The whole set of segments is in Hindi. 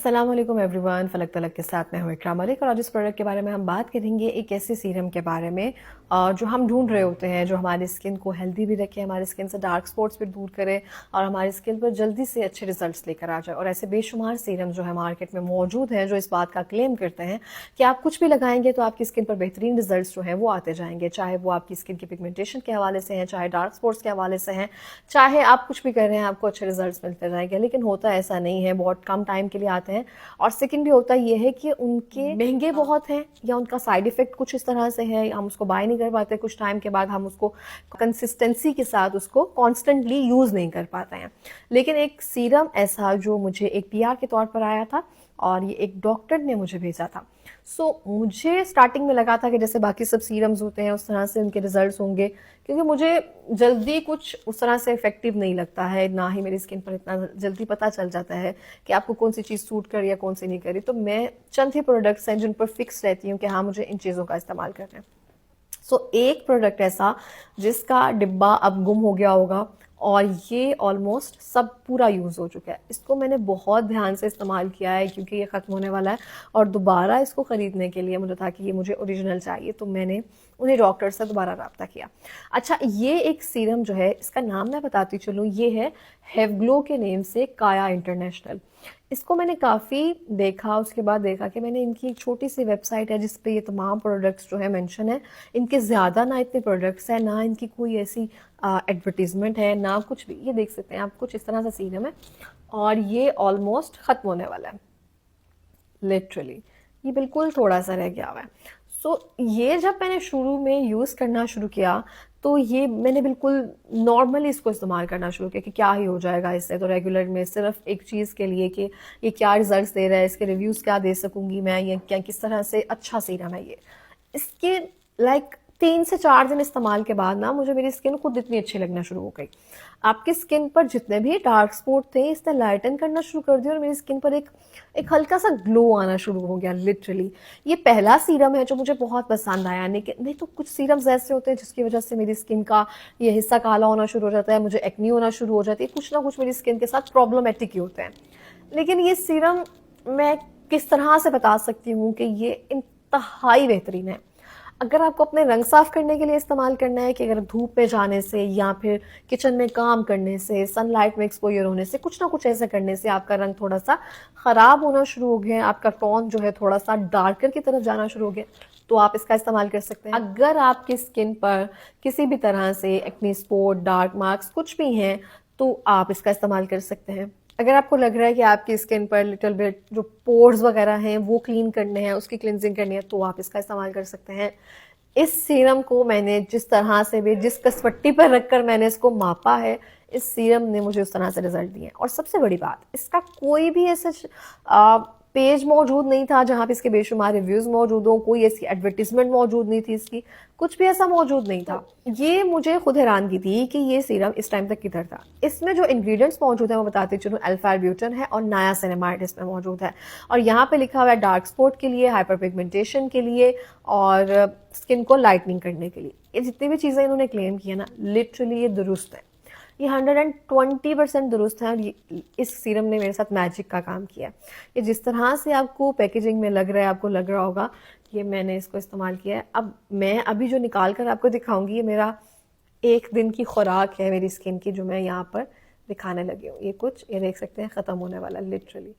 अस्सलाम वालेकुम एवरीवन, फलक तलक के साथ मैं हूँ इकराम मलिक और आज इस प्रोडक्ट के बारे में हम बात करेंगे एक ऐसे सीरम के बारे में जो हम ढूंढ रहे होते हैं, जो हमारी स्किन को हेल्दी भी रखे, हमारी स्किन से डार्क स्पॉट्स भी दूर करे और हमारी स्किन पर जल्दी से अच्छे रिजल्ट्स लेकर आ जाए। और ऐसे बेशुमार सीरम जो है मार्केट में मौजूद हैं जो इस बात का क्लेम करते हैं कि आप कुछ भी लगाएंगे तो आपकी स्किन पर बेहतरीन रिजल्ट जो हैं वो आते जाएंगे, चाहे वो आपकी स्किन की पिगमेंटेशन के हवाले से हैं, चाहे डार्क स्पॉट्स के हवाले से हैं, चाहे आप कुछ भी कर रहे हैं आपको अच्छे रिजल्ट मिलते जाएंगे। लेकिन होता ऐसा नहीं है, बहुत कम टाइम के लिए आते हैं। और सेकंड भी होता ये है कि उनके महंगे बहुत हैं या उनका साइड इफेक्ट कुछ इस तरह से है, हम उसको बाय नहीं कर पाते, कुछ टाइम के बाद हम उसको कंसिस्टेंसी के साथ उसको कॉन्स्टेंटली यूज नहीं कर पाते हैं। लेकिन एक सीरम ऐसा जो मुझे एक पीआर के तौर पर आया था और ये एक डॉक्टर ने मुझे भेजा था। मुझे स्टार्टिंग में लगा था कि जैसे बाकी सब सीरम्स होते हैं उस तरह से उनके रिजल्ट्स होंगे, क्योंकि मुझे जल्दी कुछ उस तरह से इफेक्टिव नहीं लगता है, ना ही मेरी स्किन पर इतना जल्दी पता चल जाता है कि आपको कौन सी चीज़ सूट करी या कौन सी नहीं करी। तो मैं चंद ही प्रोडक्ट्स हैं जिन पर फिक्स रहती हूँ कि हाँ मुझे इन चीज़ों का इस्तेमाल करना है। एक प्रोडक्ट ऐसा जिसका डिब्बा अब गुम हो गया होगा और ये ऑलमोस्ट सब पूरा यूज़ हो चुका है। इसको मैंने बहुत ध्यान से इस्तेमाल किया है क्योंकि ये ख़त्म होने वाला है और दोबारा इसको ख़रीदने के लिए मुझे था कि ये मुझे ओरिजिनल चाहिए, तो मैंने उन्हें डॉक्टर से दोबारा रब्ता किया। अच्छा, ये एक सीरम जो है इसका नाम मैं बताती चलूँ, ये है हेवग्लो के नेम से काया इंटरनेशनल। इसको मैंने काफ़ी देखा, उसके बाद देखा कि मैंने इनकी एक छोटी सी वेबसाइट है जिस पे ये तमाम प्रोडक्ट्स जो है मेंशन है। इनके ज़्यादा ना इतने प्रोडक्ट्स हैं, ना इनकी कोई ऐसी एडवर्टीजमेंट है, ना कुछ भी। ये देख सकते हैं आप, कुछ इस तरह से सीरम है और ये ऑलमोस्ट ख़त्म होने वाला है, लिटरली ये बिल्कुल थोड़ा सा रह गया हुआ है। ये जब मैंने शुरू में यूज़ करना शुरू किया तो ये मैंने बिल्कुल नॉर्मली इसको इस्तेमाल करना शुरू किया कि क्या ही हो जाएगा इससे, तो रेगुलर में सिर्फ एक चीज़ के लिए कि ये क्या रिजल्ट्स दे रहा है, इसके रिव्यूज़ क्या दे सकूंगी मैं, ये क्या किस तरह से अच्छा सीरम है ये। इसके लाइक 3 से 4 दिन इस्तेमाल के बाद ना मुझे मेरी स्किन खुद इतनी अच्छी लगना शुरू हो गई। आपकी स्किन पर जितने भी डार्क स्पॉट थे इसने लाइटन करना शुरू कर दिया और मेरी स्किन पर एक हल्का सा ग्लो आना शुरू हो गया। लिटरली ये पहला सीरम है जो मुझे बहुत पसंद आया। नहीं तो कुछ सीरम्स ऐसे होते हैं जिसकी वजह से मेरी स्किन का ये हिस्सा काला होना शुरू हो जाता है, मुझे एक्नी होना शुरू हो जाती है, कुछ ना कुछ मेरी स्किन के साथ प्रॉब्लमेटिक ही होते हैं। लेकिन ये सीरम मैं किस तरह से बता सकती हूँ कि ये इंतहाई बेहतरीन है। अगर आपको अपने रंग साफ करने के लिए इस्तेमाल करना है, कि अगर धूप में जाने से या फिर किचन में काम करने से, सनलाइट में एक्सपोजर होने से, कुछ ना कुछ ऐसे करने से आपका रंग थोड़ा सा खराब होना शुरू हो गया, आपका टोन जो है थोड़ा सा डार्कर की तरफ जाना शुरू हो गया, तो आप इसका इस्तेमाल कर सकते हैं। अगर आपकी स्किन पर किसी भी तरह से एक्ने स्पॉट, डार्क मार्क्स कुछ भी हैं तो आप इसका इस्तेमाल कर सकते हैं। अगर आपको लग रहा है कि आपकी स्किन पर लिटिल बिट जो पोर्स वगैरह हैं वो क्लीन करने हैं, उसकी क्लिनजिंग करनी है, तो आप इसका इस्तेमाल कर सकते हैं। इस सीरम को मैंने जिस तरह से भी, जिस कसवट्टी पर रखकर मैंने इसको मापा है, इस सीरम ने मुझे उस तरह से रिजल्ट दिए। और सबसे बड़ी बात, इसका कोई भी ऐसा पेज मौजूद नहीं था जहां पे इसके बेशुमार रिव्यूज मौजूद हो, कोई ऐसी एडवर्टीजमेंट मौजूद नहीं थी इसकी, कुछ भी ऐसा मौजूद नहीं था। ये मुझे खुद हैरानगी थी कि ये सीरम इस टाइम तक किधर था। इसमें जो इंग्रेडिएंट्स मौजूद है वो बताती चलूँ, अल्फा ब्यूटन है और नायासिनामाइड इसमें मौजूद है। और यहाँ पे लिखा हुआ है डार्क स्पॉट के लिए, हाइपर पिगमेंटेशन के लिए और स्किन को लाइटनिंग करने के लिए। ये जितनी भी चीजें इन्होंने क्लेम की है ना, लिटरली ये दुरुस्त है, ये 120% दुरुस्त है। और इस सीरम ने मेरे साथ मैजिक का काम किया। ये जिस तरह से आपको पैकेजिंग में लग रहा है, आपको लग रहा होगा ये मैंने इसको इस्तेमाल किया है। अब मैं अभी जो निकाल कर आपको दिखाऊंगी, ये मेरा 1 दिन की खुराक है मेरी स्किन की, जो मैं यहाँ पर दिखाने लगी हूँ। ये कुछ, ये देख सकते हैं, ख़त्म होने वाला लिटरली।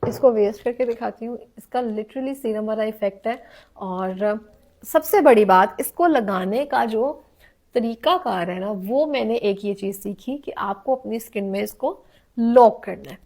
इसको वेस्ट करके दिखाती हूँ। इसका लिटरली सीरम वाला इफेक्ट है। और सबसे बड़ी बात, इसको लगाने का जो तरीकाकार है ना, वो मैंने एक ये चीज सीखी कि आपको अपनी स्किन में इसको लॉक करना है।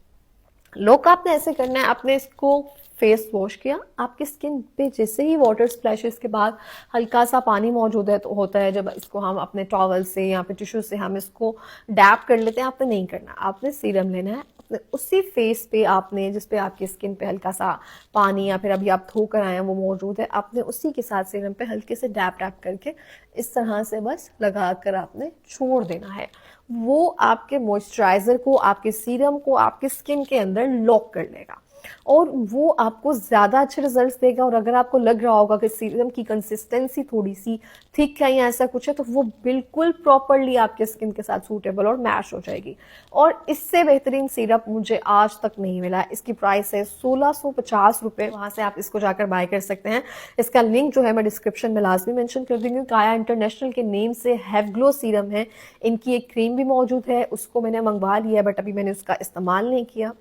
लॉक आपने ऐसे करना है, आपने इसको फेस वॉश किया, आपकी स्किन पे जैसे ही वाटर स्प्लैशेस के बाद हल्का सा पानी मौजूद है तो होता है, जब इसको हम अपने टॉवल से या फिर टिश्यू से हम इसको डैप कर लेते हैं, आपने नहीं करना। आपने सीरम लेना है, अपने उसी फेस पे आपने, जिस पे आपकी स्किन पे हल्का सा पानी या फिर अभी आप धो कर आए हैं वो मौजूद है, आपने उसी के साथ सीरम पे हल्के से डैप डैप करके इस तरह से बस लगा कर आपने छोड़ देना है। वो आपके मॉइस्चराइजर को, आपके सीरम को आपकी स्किन के अंदर लॉक कर लेगा। और वो आपको ज़्यादा अच्छे रिजल्ट्स देगा। और अगर आपको लग रहा होगा कि सीरम की कंसिस्टेंसी थोड़ी सी थिक है या ऐसा कुछ है, तो वो बिल्कुल प्रॉपरली आपके स्किन के साथ सूटेबल और मैच हो जाएगी। और इससे बेहतरीन सिरप मुझे आज तक नहीं मिला। इसकी प्राइस है 1650 रुपये, वहाँ से आप इसको जाकर बाय कर सकते हैं। इसका लिंक जो है मैं डिस्क्रिप्शन में लाजमी मेंशन कर दूंगी। काया इंटरनेशनल के नेम से हैव ग्लो सीरम है। इनकी एक क्रीम भी मौजूद है, उसको मैंने मंगवा लिया, बट अभी मैंने उसका इस्तेमाल नहीं किया,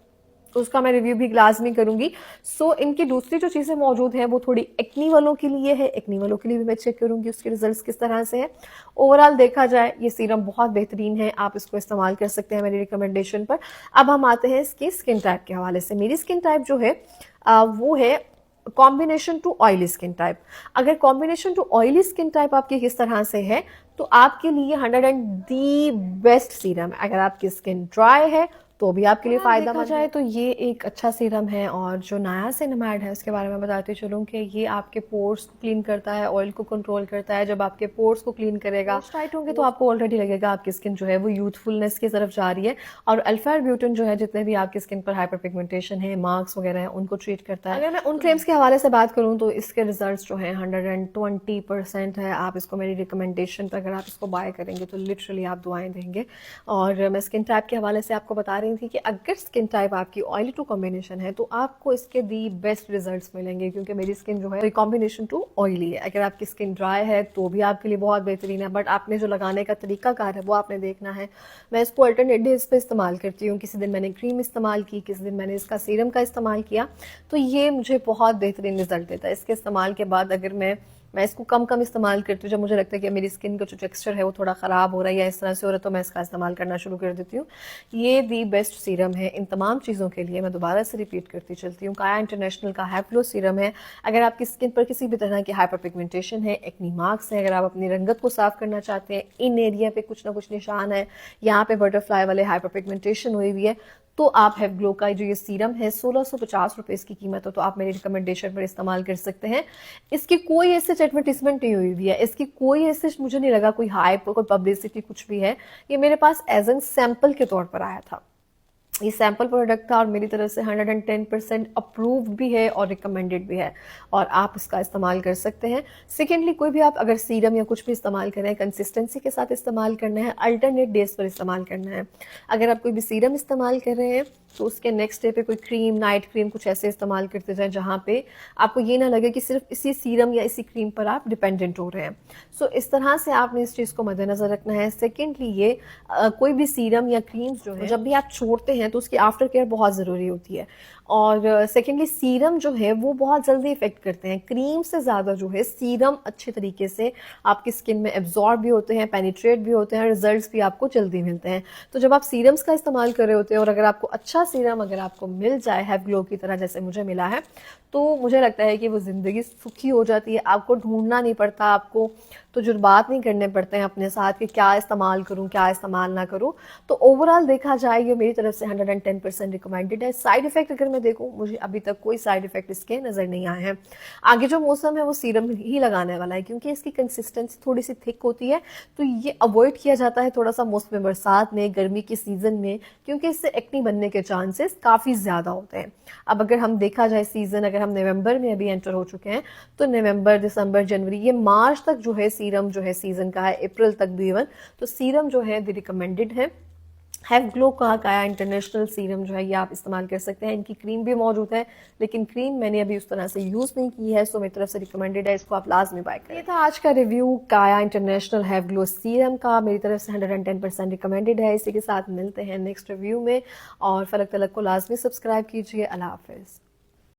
तो उसका मैं रिव्यू भी लाजमी करूंगी। सो इनकी दूसरी जो चीज़ें मौजूद हैं वो थोड़ी एक्नी वालों के लिए है। एक्नी वालों के लिए भी मैं चेक करूंगी उसके रिजल्ट्स किस तरह से है। ओवरऑल देखा जाए ये सीरम बहुत बेहतरीन है, आप इसको इस्तेमाल कर सकते हैं मेरी रिकमेंडेशन पर। अब हम आते हैं इसके स्किन टाइप के हवाले से। मेरी स्किन टाइप जो है वो है combination to oily skin type. अगर combination to oily skin type आपकी किस तरह से है, तो आपके लिए 100 दी बेस्ट सीरम है। अगर आपकी स्किन ड्राई है तो भी आपके लिए फायदा देखा जाए तो ये एक अच्छा सीरम है। और जो नायासिनामाइड है उसके बारे में बताती चलूँ कि ये आपके पोर्स को क्लीन करता है, ऑयल को कंट्रोल करता है। जब आपके पोर्स को क्लीन करेगा, टाइट होंगे तो आपको ऑलरेडी लगेगा आपकी स्किन जो है वो यूथफुलनेस की तरफ जा रही है। और अल्फा ब्यूटिन जो है जितने भी आपकी स्किन पर हाइपर पिगमेंटेशन है, मार्क्स वगैरह है, उनको ट्रीट करता है। अगर मैं उन क्लेम्स के हवाले से बात करूँ तो इसके रिजल्ट जो है 120% है। आप इसको मेरी रिकमेंडेशन पर अगर आप इसको बाय करेंगे तो लिटरली आप दुआएं देंगे। और मैं स्किन टाइप के हवाले से आपको बता रही थी कि अगर स्किन टाइप आपकी ऑयली टू कॉम्बिनेशन है तो आपको इसके दी बेस्ट रिजल्ट्स मिलेंगे, क्योंकि मेरी स्किन जो है कॉम्बिनेशन टू ऑयली है। अगर आपकी स्किन ड्राई है तो भी आपके लिए बहुत बेहतरीन है, बट आपने जो लगाने का तरीका कार है वो आपने देखना है। मैं इसको अल्टरनेट डेज पे इस्तेमाल करती हूँ। किसी दिन मैंने क्रीम इस्तेमाल की, किसी दिन मैंने इसका सीरम का इस्तेमाल किया, तो ये मुझे बहुत बेहतरीन रिजल्ट देता है। इसके इस्तेमाल के बाद अगर मैं इसको कम इस्तेमाल करती हूँ, जब मुझे लगता है कि मेरी स्किन का जो टेक्सचर है वो थोड़ा ख़राब हो रहा है या इस तरह से हो रहा है, तो मैं इसका इस्तेमाल करना शुरू कर देती हूँ। ये दी बेस्ट सीरम है इन तमाम चीज़ों के लिए। मैं दोबारा से रिपीट करती चलती हूँ, काया इंटरनेशनल का हैव ग्लो सीरम है। अगर आपकी स्किन पर किसी भी तरह की हाइपर पिगमेंटेशन है, एक्नी मार्क्स है, अगर आप अपनी रंगत को साफ करना चाहते हैं, इन एरिया पे कुछ ना कुछ निशान है, यहाँ पे बटरफ्लाई वाले हाइपर पिगमेंटेशन हुई हुई है, तो आप हैव ग्लो का जो ये सीरम है 1650 रुपये इसकी कीमत हो, तो आप मेरी रिकमेंडेशन पर इस्तेमाल कर सकते हैं। इसकी कोई ऐसे एडवर्टीजमेंट नहीं हुई हुई है, इसकी कोई ऐसे मुझे नहीं लगा कोई हाइप, कोई पब्लिसिटी कुछ भी है। ये मेरे पास एज एन सैंपल के तौर पर आया था। ये सैम्पल प्रोडक्ट था और मेरी तरफ से 110% अप्रूव्ड भी है और रिकमेंडेड भी है, और आप इसका इस्तेमाल कर सकते हैं। सेकेंडली, कोई भी आप अगर सीरम या कुछ भी इस्तेमाल करें, कंसिस्टेंसी के साथ इस्तेमाल करना है, अल्टरनेट डेज पर इस्तेमाल करना है। अगर आप कोई भी सीरम इस्तेमाल कर रहे हैं तो उसके नेक्स्ट डे पे कोई क्रीम, नाइट क्रीम कुछ ऐसे इस्तेमाल करते जाएं जहाँ पे आपको ये ना लगे कि सिर्फ इसी सीरम या इसी क्रीम पर आप डिपेंडेंट हो रहे हैं। सो इस तरह से आपने इस चीज़ को मद्देनजर रखना है। सेकेंडली, ये कोई भी सीरम या क्रीम्स जो है जब भी आप छोड़ते हैं तो उसकी आफ्टर केयर बहुत ज़रूरी होती है। और सेकेंडली, सीरम जो है वो बहुत जल्दी इफेक्ट करते हैं। क्रीम से ज़्यादा जो है सीरम अच्छे तरीके से आपकी स्किन में एब्जॉर्ब भी होते हैं, पेनिट्रेट भी होते हैं, रिजल्ट्स भी आपको जल्दी मिलते हैं। तो जब आप सीरम्स का इस्तेमाल कर रहे होते हैं और अगर आपको अच्छा सीरम अगर आपको मिल जाए हैव ग्लो की तरह जैसे मुझे मिला है, तो मुझे लगता है कि वो ज़िंदगी सुखी हो जाती है। आपको ढूंढना नहीं पड़ता, आपको तजुर्बात नहीं करने पड़ते हैं अपने साथ कि क्या इस्तेमाल करूं, क्या इस्तेमाल ना करूं। तो ओवरऑल देखा जाए ये मेरी तरफ से 110% रिकमेंडेड है। साइड इफेक्ट अगर मैं देखूं, मुझे अभी तक कोई साइड इफेक्ट इसके नज़र नहीं आए हैं। आगे जो मौसम है वो सीरम ही लगाने वाला है, क्योंकि इसकी कंसिस्टेंसी थोड़ी सी थिक होती है, तो ये अवॉइड किया जाता है थोड़ा सा मौसम बरसात में, गर्मी के सीज़न में, क्योंकि इससे एक्नी बनने के चांसेस काफ़ी ज़्यादा होते हैं। अब अगर हम देखा जाए सीज़न, अगर हम नवंबर में अभी एंटर हो चुके हैं, तो नवंबर, दिसंबर, जनवरी, ये मार्च तक जो है सीरम जो है सीजन का है, अप्रैल तक भी इवन, तो सीरम जो है रिकमेंडेड है। हैव ग्लो का काया इंटरनेशनल सीरम जो है ये आप इस्तेमाल कर सकते हैं। इनकी क्रीम भी मौजूद है, लेकिन क्रीम मैंने अभी उस तरह से यूज़ नहीं की है, सो मेरी तरफ से रिकमेंडेड है, इसको आप लाजमी बाय करें। ये था आज का रिव्यू काया इंटरनेशनल हैव ग्लो सीरम का, मेरी तरफ से 110% रिकमेंडेड है। इसी के साथ मिलते हैं नेक्स्ट रिव्यू में, और फलक तलक को लाजमी सब्सक्राइब कीजिए। अल्लाह हाफिज़।